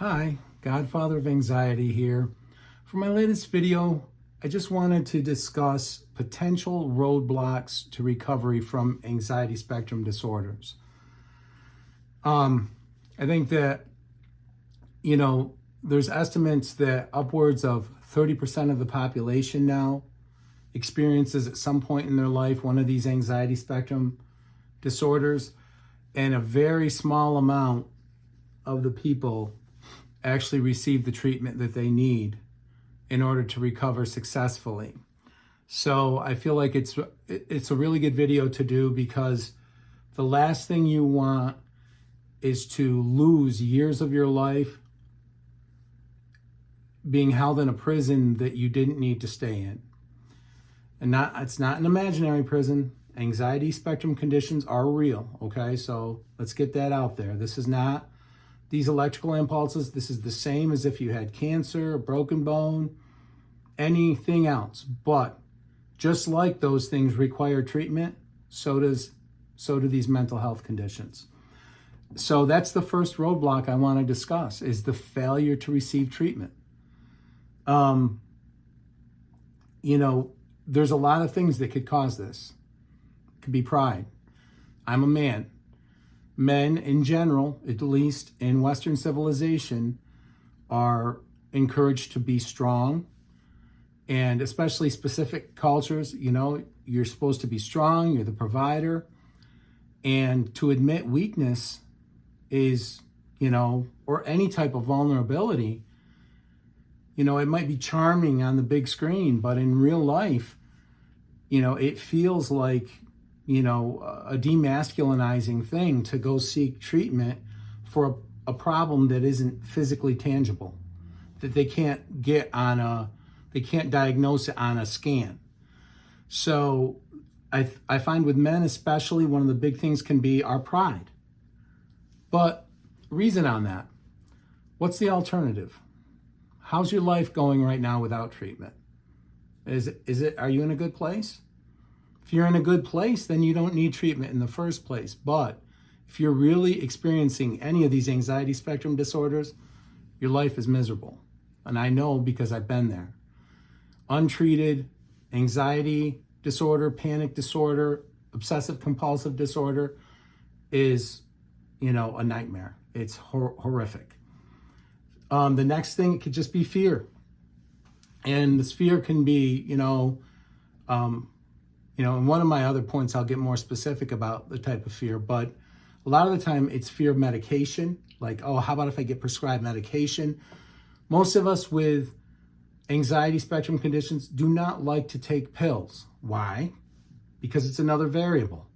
Hi, Godfather of Anxiety here. For my latest video, I just wanted to discuss potential roadblocks to recovery from anxiety spectrum disorders. I think that, there's estimates that upwards of 30% of the population now experiences at some point in their life one of these anxiety spectrum disorders, and a very small amount of the people actually receive the treatment that they need in order to recover successfully. So I feel like it's a really good video to do, because the last thing you want is to lose years of your life being held in a prison that you didn't need to stay in. And it's not an imaginary prison. Anxiety spectrum conditions are real, okay? So let's get that out there. This is not these electrical impulses. This is the same as if you had cancer, a broken bone, anything else. But just like those things require treatment, so do these mental health conditions. So that's the first roadblock I want to discuss, is the failure to receive treatment. There's a lot of things that could cause this. It could be pride. I'm a man. Men in general, at least in Western civilization, are encouraged to be strong. And especially specific cultures, you're supposed to be strong, you're the provider. And to admit weakness is, or any type of vulnerability, it might be charming on the big screen, but in real life, it feels like, a demasculinizing thing to go seek treatment for a problem that isn't physically tangible, that they can't diagnose it on a scan. So I find with men especially, one of the big things can be our pride. But reason on that, what's the alternative? How's your life going right now without treatment? Are you in a good place? If you're in a good place, then you don't need treatment in the first place. But if you're really experiencing any of these anxiety spectrum disorders, your life is miserable. And I know, because I've been there. Untreated anxiety disorder, panic disorder, obsessive compulsive disorder is, a nightmare. It's horrific. The next thing could just be fear. And this fear can be, and one of my other points, I'll get more specific about the type of fear, but a lot of the time it's fear of medication. Like, oh, how about if I get prescribed medication? Most of us with anxiety spectrum conditions do not like to take pills. Why? Because it's another variable.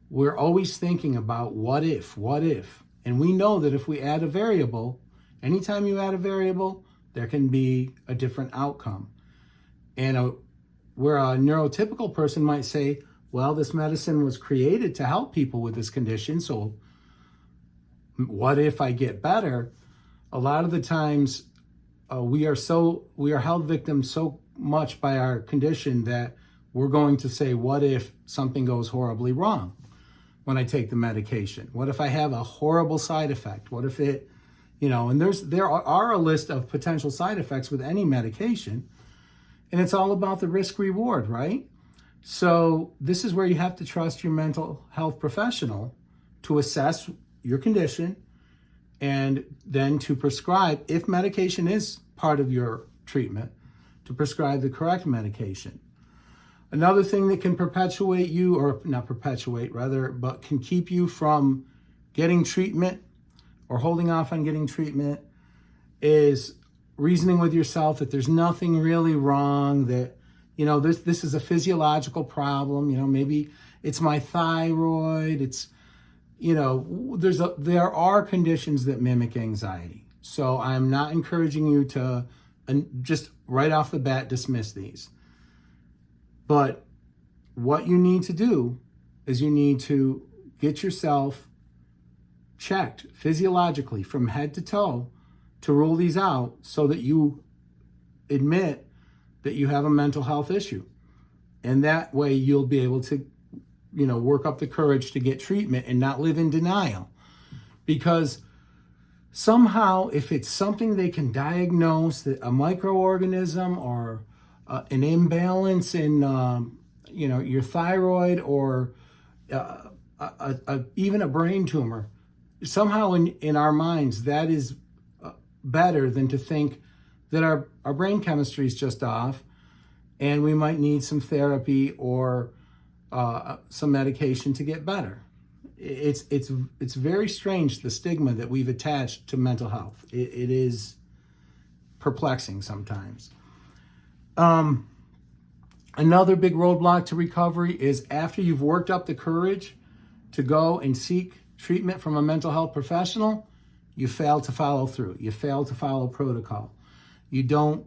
We're always thinking about what if? And we know that if we add a variable, anytime you add a variable, there can be a different outcome. And where a neurotypical person might say, well, this medicine was created to help people with this condition, so what if I get better? A lot of the times we are held victim so much by our condition that we're going to say, what if something goes horribly wrong when I take the medication? What if I have a horrible side effect? What if it, and there are a list of potential side effects with any medication. And it's all about the risk reward, right? So this is where you have to trust your mental health professional to assess your condition, and then to prescribe, if medication is part of your treatment, to prescribe the correct medication. Another thing that can perpetuate you, or not perpetuate rather, but can keep you from getting treatment or holding off on getting treatment, is reasoning with yourself that there's nothing really wrong, that, this is a physiological problem, maybe it's my thyroid, it's, there are conditions that mimic anxiety. So I'm not encouraging you to just right off the bat dismiss these. But what you need to do is you need to get yourself checked physiologically from head to toe to rule these out, so that you admit that you have a mental health issue. And that way you'll be able to, work up the courage to get treatment and not live in denial. Because somehow, if it's something they can diagnose, that a microorganism or an imbalance in your thyroid, or even a brain tumor, somehow in our minds that is better than to think that our brain chemistry is just off and we might need some therapy or some medication to get better. It's very strange, the stigma that we've attached to mental health. It is perplexing sometimes. Another big roadblock to recovery is after you've worked up the courage to go and seek treatment from a mental health professional, you fail to follow through. You fail to follow protocol. You don't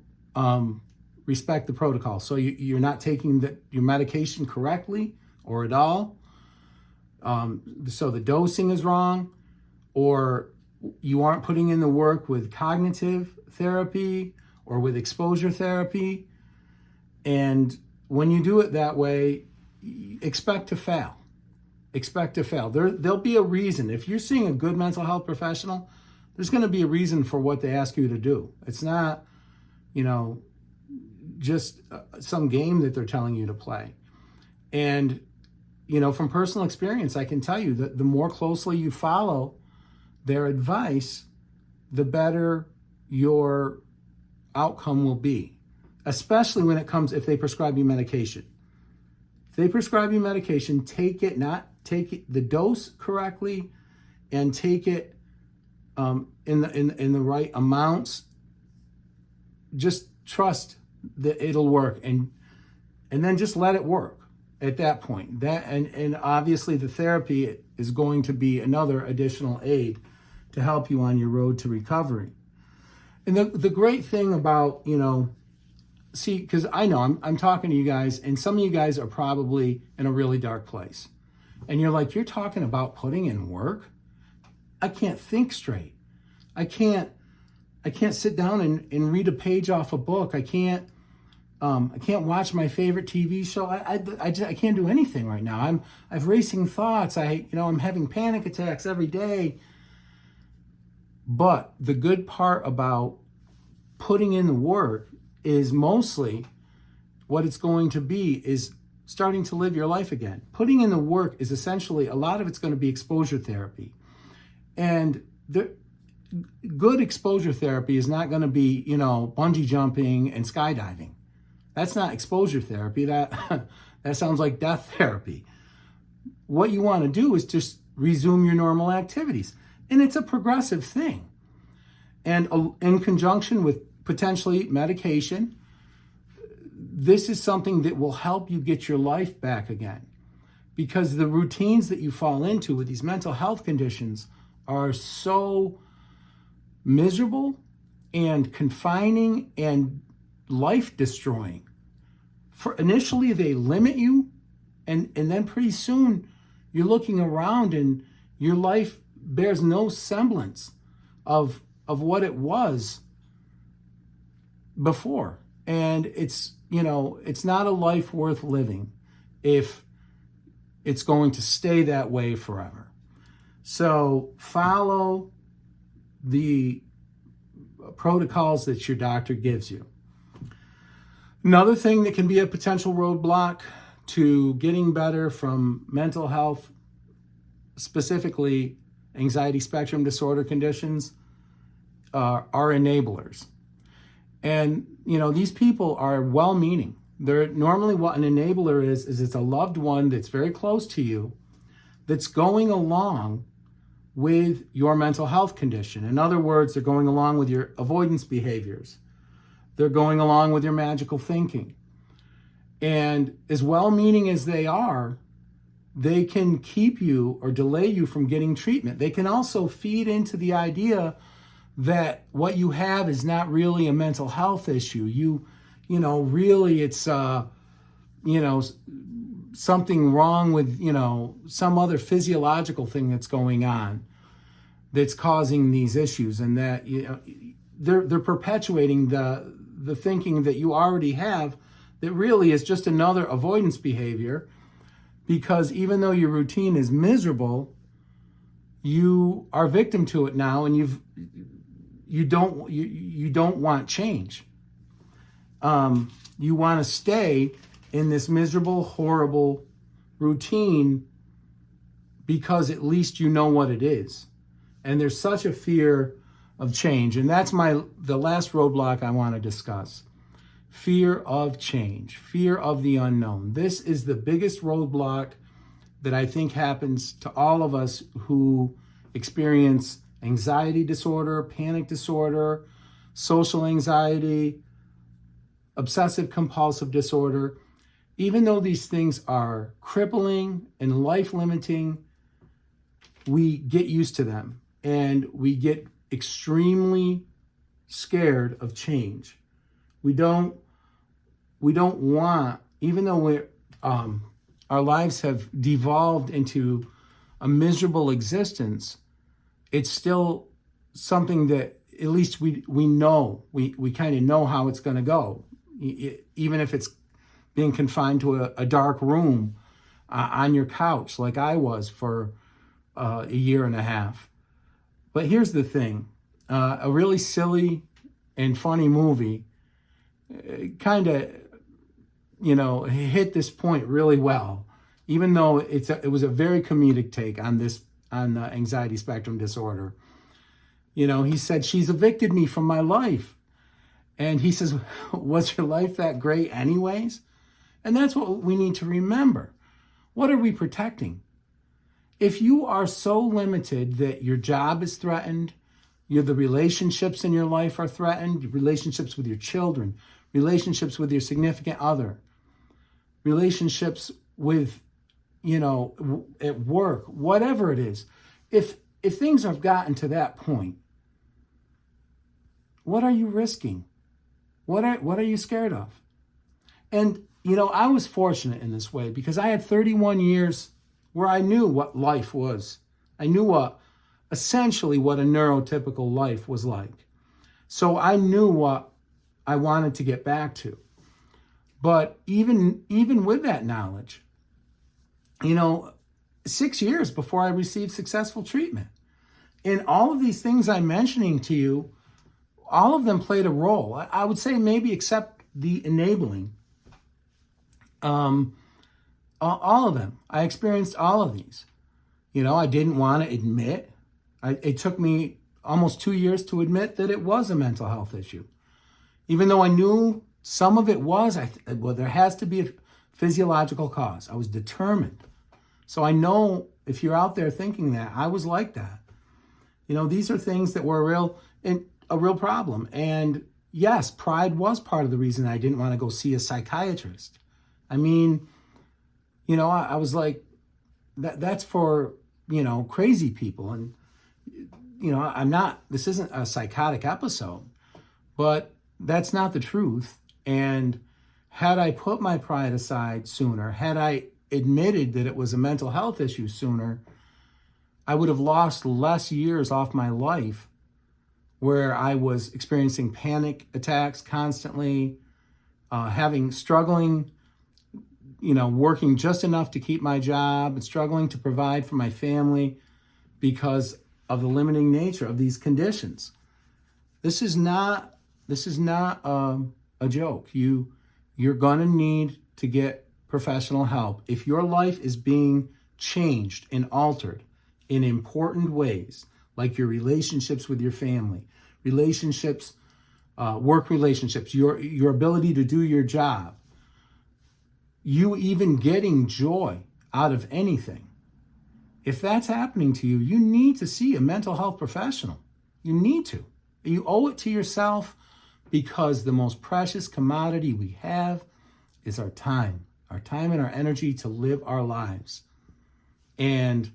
respect the protocol. So you're not taking your medication correctly or at all. So the dosing is wrong, or you aren't putting in the work with cognitive therapy or with exposure therapy. And when you do it that way, expect to fail. Expect to fail. There'll be a reason. If you're seeing a good mental health professional, there's going to be a reason for what they ask you to do. It's not, just some game that they're telling you to play. And, from personal experience, I can tell you that the more closely you follow their advice, the better your outcome will be, especially when it comes, if they prescribe you medication. If they prescribe you medication, take the dose correctly and take it in the right amounts. Just trust that it'll work, and then just let it work at that point. That and obviously the therapy is going to be another additional aid to help you on your road to recovery. And the great thing about, because I know I'm talking to you guys, and some of you guys are probably in a really dark place. And you're like, you're talking about putting in work? I can't think straight. I can't sit down and read a page off a book. I can't watch my favorite TV show. I can't do anything right now. I have racing thoughts. I'm having panic attacks every day. But the good part about putting in the work is mostly what it's going to be is starting to live your life again. Putting in the work is essentially, a lot of it's going to be exposure therapy. And good exposure therapy is not going to be, bungee jumping and skydiving. That's not exposure therapy. That sounds like death therapy. What you want to do is just resume your normal activities. And it's a progressive thing. And in conjunction with potentially medication, this is something that will help you get your life back again. Because the routines that you fall into with these mental health conditions are so miserable and confining and life destroying. Initially they limit you, and then pretty soon you're looking around and your life bears no semblance of what it was before. And it's not a life worth living if it's going to stay that way forever. So follow the protocols that your doctor gives you. Another thing that can be a potential roadblock to getting better from mental health, specifically anxiety spectrum disorder conditions, are enablers. And, these people are well-meaning. They're normally, what an enabler is it's a loved one that's very close to you that's going along with your mental health condition. In other words, they're going along with your avoidance behaviors. They're going along with your magical thinking. And as well-meaning as they are, they can keep you or delay you from getting treatment. They can also feed into the idea that what you have is not really a mental health issue. Really it's, something wrong with, some other physiological thing that's going on that's causing these issues, and that, they're perpetuating the thinking that you already have that really is just another avoidance behavior, because even though your routine is miserable, you are victim to it now, and you don't want change. You want to stay in this miserable, horrible routine because at least you know what it is. And there's such a fear of change. And that's the last roadblock I want to discuss. Fear of change, fear of the unknown. This is the biggest roadblock that I think happens to all of us who experience anxiety disorder, panic disorder, social anxiety, obsessive compulsive disorder. Even though these things are crippling and life-limiting, we get used to them and we get extremely scared of change. We don't want, even though our lives have devolved into a miserable existence, it's still something that at least we know, we kind of know how it's going to go. Even if it's being confined to a dark room on your couch like I was for a year and a half. But here's the thing, a really silly and funny movie kind of, hit this point really well, even though it was a very comedic take on the anxiety spectrum disorder. He said, she's evicted me from my life. And he says, was your life that great anyways? And that's what we need to remember. What are we protecting? If you are so limited that your job is threatened, the relationships in your life are threatened, relationships with your children, relationships with your significant other, relationships with, at work, whatever it is. If things have gotten to that point, what are you risking? What are you scared of? And, I was fortunate in this way because I had 31 years where I knew what life was. I knew essentially what a neurotypical life was like. So I knew what I wanted to get back to. But even with that knowledge, 6 years before I received successful treatment, and all of these things I'm mentioning to you, all of them played a role. I would say maybe except the enabling. All of them. I experienced all of these. I didn't want to admit. It took me almost 2 years to admit that it was a mental health issue. Even though I knew some of it was, there has to be a physiological cause. I was determined. So I know if you're out there thinking that, I was like that. These are things that were a real problem. And yes, pride was part of the reason I didn't want to go see a psychiatrist. I mean, I was like, that's for, crazy people. And, this isn't a psychotic episode, but that's not the truth. And had I put my pride aside sooner, had I admitted that it was a mental health issue sooner, I would have lost less years off my life where I was experiencing panic attacks constantly, struggling, working just enough to keep my job and struggling to provide for my family because of the limiting nature of these conditions. This is not a joke. You're going to need to get professional help. If your life is being changed and altered in important ways, like your relationships with your family, relationships, work relationships, your ability to do your job, you even getting joy out of anything. If that's happening to you, you need to see a mental health professional. You need to. You owe it to yourself because the most precious commodity we have is our time and our energy to live our lives. And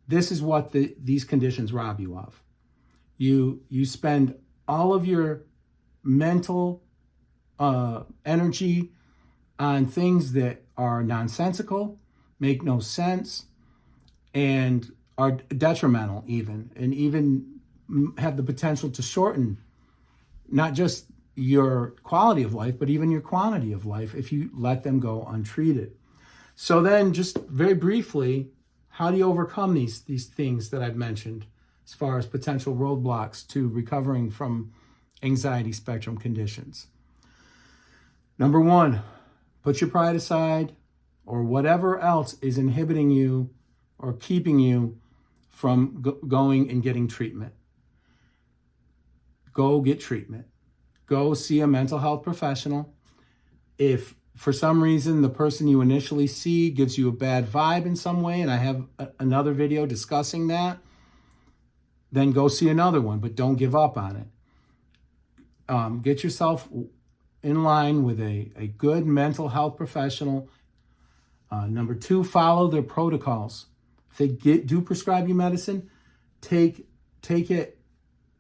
this is what these conditions rob you of. You spend all of your mental energy on things that are nonsensical, make no sense, and are detrimental even have the potential to shorten not just your quality of life, but even your quantity of life if you let them go untreated. So then just very briefly, how do you overcome these things that I've mentioned as far as potential roadblocks to recovering from anxiety spectrum conditions. Number one, put your pride aside, or whatever else is inhibiting you or keeping you from going and getting treatment. Go get treatment. Go see a mental health professional. If for some reason the person you initially see gives you a bad vibe in some way, and I have another video discussing that, then go see another one, but don't give up on it. Get yourself in line with a good mental health professional. Number two, follow their protocols. If they do prescribe you medicine, take it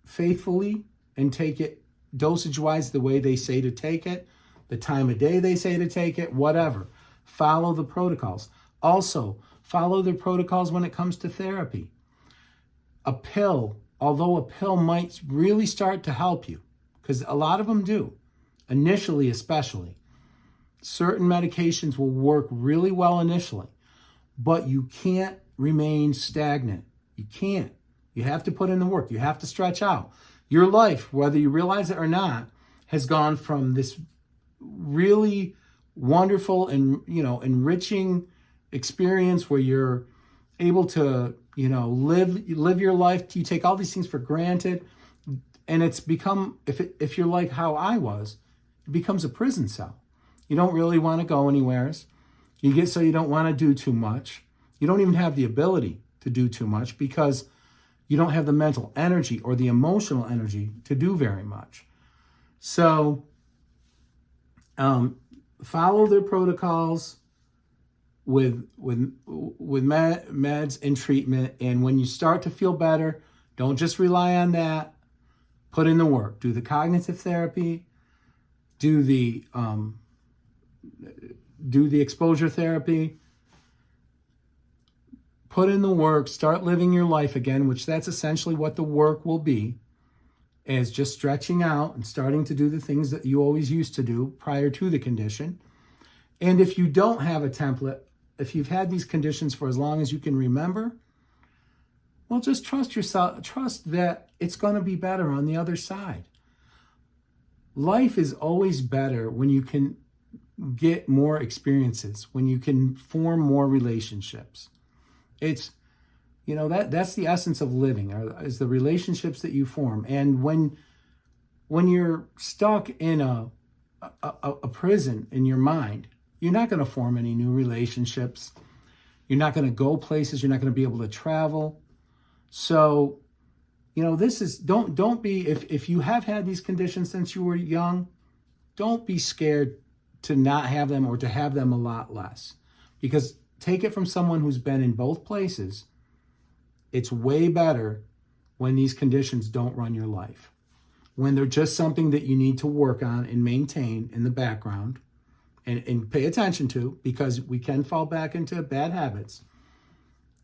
faithfully and take it dosage-wise the way they say to take it, the time of day they say to take it, whatever. Follow the protocols. Also, follow the protocols when it comes to therapy. A pill, although a pill might really start to help you, because a lot of them do, initially especially. Certain medications will work really well initially, but you can't remain stagnant. You can't. You have to put in the work. You have to stretch out. Your life, whether you realize it or not, has gone from this really wonderful and, enriching experience where you're able to, live your life. You take all these things for granted, and it's become, if you're like how I was, it becomes a prison cell. You don't really want to go anywhere. So you don't want to do too much. You don't even have the ability to do too much because you don't have the mental energy or the emotional energy to do very much. So follow their protocols with meds and treatment. And when you start to feel better, don't just rely on that. Put in the work. Do the cognitive therapy. Do the exposure therapy. Put in the work. Start living your life again, which that's essentially what the work will be, is just stretching out and starting to do the things that you always used to do prior to the condition. And if you don't have a template, if you've had these conditions for as long as you can remember, well, just trust yourself. Trust that it's going to be better on the other side. Life is always better when you can get more experiences, when you can form more relationships. It's, that's the essence of living, is the relationships that you form. And when you're stuck in a prison in your mind, you're not going to form any new relationships. You're not going to go places. You're not going to be able to travel. So, this is, don't be, if you have had these conditions since you were young, don't be scared to not have them or to have them a lot less. Because take it from someone who's been in both places, it's way better when these conditions don't run your life. When they're just something that you need to work on and maintain in the background and pay attention to, because we can fall back into bad habits.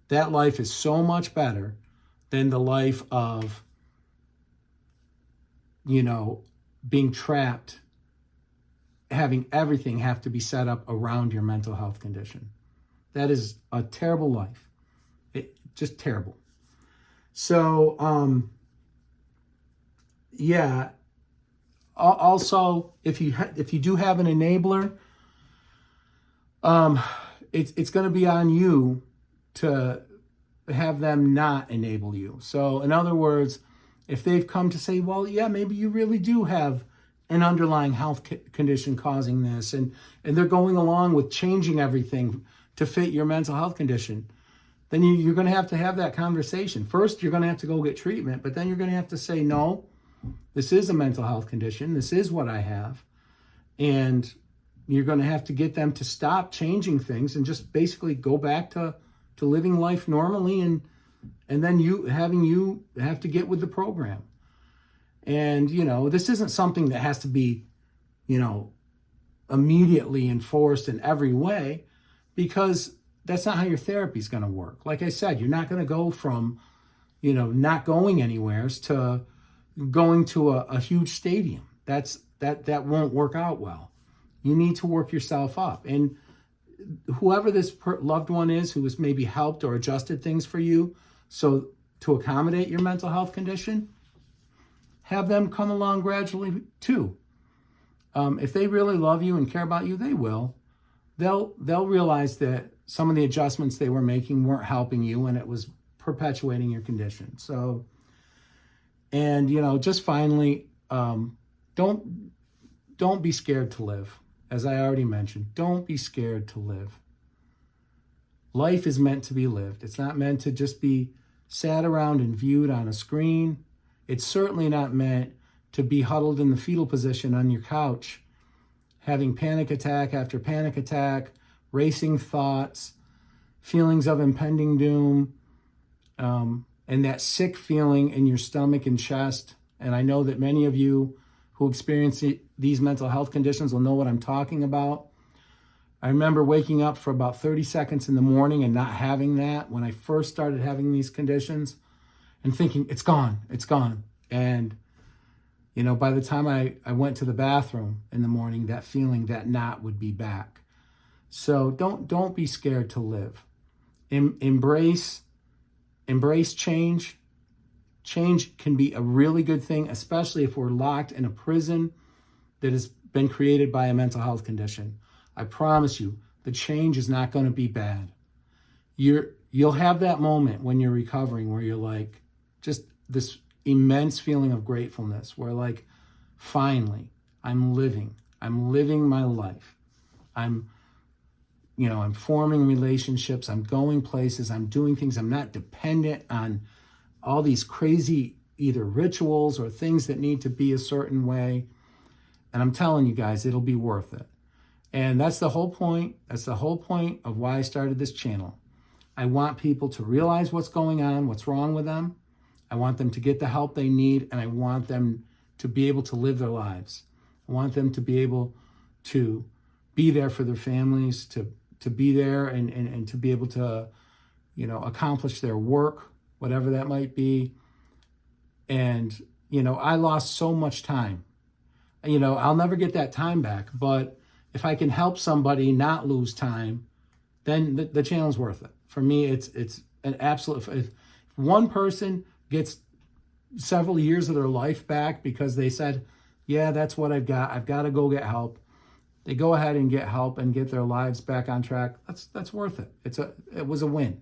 That life is so much better than the life of, being trapped, having everything have to be set up around your mental health condition. That is a terrible life. Just terrible. So, Also, if you do have an enabler, it's going to be on you to have them not enable you. So, in other words, if they've come to say, well, yeah, maybe you really do have an underlying health condition causing this, and they're going along with changing everything to fit your mental health condition, then you're going to have that conversation. First, you're going to have to go get treatment, but then you're going to have to say, no, this is a mental health condition. This is what I have. And you're going to have to get them to stop changing things and just basically go back to living life normally, and then you have to get with the program. And, this isn't something that has to be, immediately enforced in every way, because that's not how your therapy is going to work. Like I said, you're not going to go from, not going anywhere to going to a huge stadium. That won't work out well. You need to work yourself up. And whoever this loved one is who has maybe helped or adjusted things for you, so to accommodate your mental health condition, have them come along gradually too. If they really love you and care about you, they will. They'll realize that some of the adjustments they were making weren't helping you and it was perpetuating your condition. So, and just finally, don't be scared to live. As I already mentioned, don't be scared to live. Life is meant to be lived. It's not meant to just be sat around and viewed on a screen. It's certainly not meant to be huddled in the fetal position on your couch, having panic attack after panic attack, racing thoughts, feelings of impending doom, and that sick feeling in your stomach and chest. And I know that many of you who experience these mental health conditions will know what I'm talking about. I remember waking up for about 30 seconds in the morning and not having that when I first started having these conditions and thinking, it's gone, it's gone. And, by the time I went to the bathroom in the morning, that feeling, that knot would be back. So don't be scared to live. Embrace change. Change can be a really good thing, especially if we're locked in a prison that has been created by a mental health condition. I promise you, the change is not going to be bad. You'll have that moment when you're recovering where you're like, just this immense feeling of gratefulness where like, finally, I'm living my life. I'm forming relationships. I'm going places. I'm doing things. I'm not dependent on all these crazy either rituals or things that need to be a certain way. And I'm telling you guys, it'll be worth it. And that's the whole point. That's the whole point of why I started this channel. I want people to realize what's going on, what's wrong with them. I want them to get the help they need, and I want them to be able to live their lives. I want them to be able to be there for their families, to be there and to be able to, accomplish their work, whatever that might be. And, I lost so much time. I'll never get that time back, but if I can help somebody not lose time, then the channel's worth it. For me, it's an absolute, if one person gets several years of their life back because they said, yeah, that's what I've got to go get help. They go ahead and get help and get their lives back on track. That's worth it. It was a win.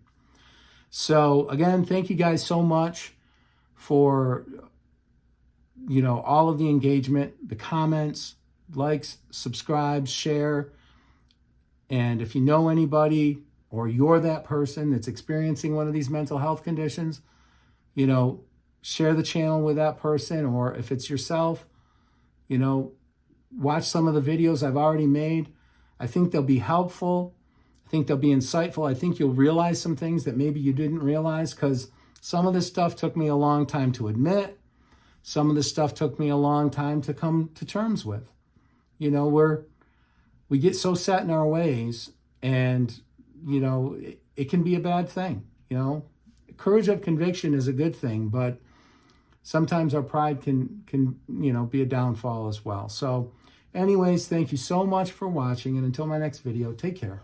So again, thank you guys so much for, all of the engagement, the comments, likes, subscribe, share. And if you know anybody or you're that person that's experiencing one of these mental health conditions, share the channel with that person. Or if it's yourself, watch some of the videos I've already made. I think they'll be helpful. I think they'll be insightful. I think you'll realize some things that maybe you didn't realize, because some of this stuff took me a long time to admit. Some of this stuff took me a long time to come to terms with. We get so set in our ways, and, it can be a bad thing. Courage of conviction is a good thing, but sometimes our pride can be a downfall as well. So anyways, thank you so much for watching, and until my next video, take care.